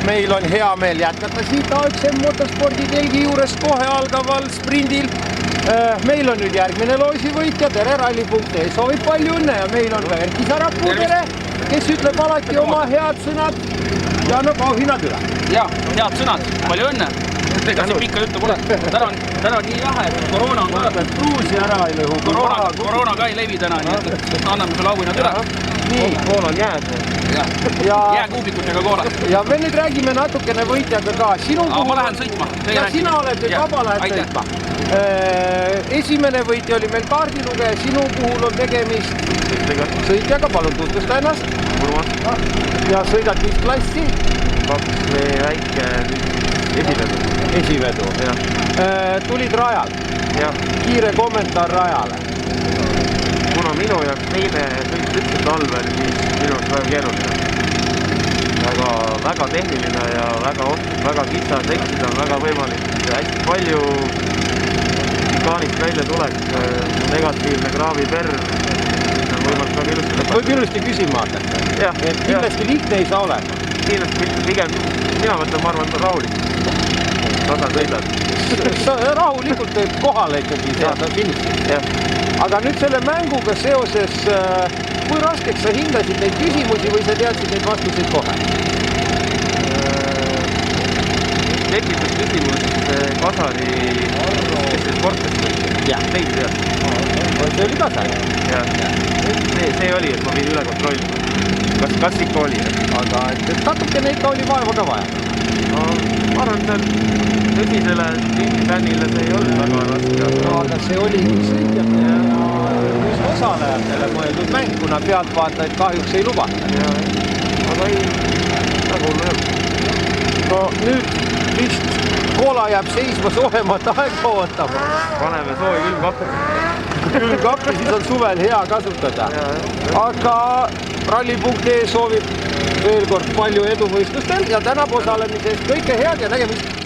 meil on hea meel jätkata siit AXM motospordi telgi juures kohe algaval sprindil. Meil on nüüd järgmine loosivõitja, tere ralli.ee, soovib palju õnne ja meil on ka Erki Sarapuu, tere, kes ütleb alati oma head sõnad ja annab auhinnad üle. Ja, head sõnad, palju õnne. Ega siin pikka juttu pole. Täna nii jahe, et koroona on ka. Pruusi ära ei lõhu. Koroona ka ei levi täna, nii et anname sulle auhinnad üle. Nii, kool on jääd. Jääkuubikutega koolad. Ja me nüüd räägime natukene võitjaga ka. Ma lähen sõitma. Ja sina oled nüüd vaba, lähed sõitma. Esimene võitja oli meil kaardilugeja, sinu puhul on tegemist sõitjaga, palun tutvusta ennast. Ja sõidad mis klassi? 2 väike esivedu. Tulid rajal? Kiire kommentaar rajale. Kuna minu jaoks teine sõit üldse talvel, siis minu jaoks väga keeruline. Väga tehniline ja väga kitsas eksida on väga võimalik. Hästi palju kaanist välja tuleks, negatiivne kraaviperv on võimalik väga ilusti lõpeta. Võib ilusti küsima vaadata. Kindlasti lihtne ei saa olema. Kindlasti mitte, pigem mina mõtlen, ma arvan, rahulikult. Tasa sõidad. Rahulikult teeb kohale ikkagi saada finissi. Aga nüüd selle mänguga seoses, kui raskeks sa hindasid neid küsimusi või sa teadsid neid vastuseid kohe? Tekitas küsimus Kasari, kes see sportlast võttis? Teid tead? See oli Kasari? See oli, et ma pidin üle kontrollima. Kas ikka oli? Aga natukene ikka oli vaeva ka vaja. Ma arvan, et tõsisele fännile see ei olnud väga raske. Aga see oli sõitjatele ja osalejatele mõeldud mäng, kuna pealtvaatajaid kahjuks ei lubata. Aga ei, nagu lõeb. No nüüd vist koola jääb seisma soojemat aega ootama. Paneme soovi külmkappi. Külmkappi siis on suvel hea kasutada. Aga ralli.ee soovib veel kord palju edu võistlustel ja tänab osalemisest kõike head ja nägemist!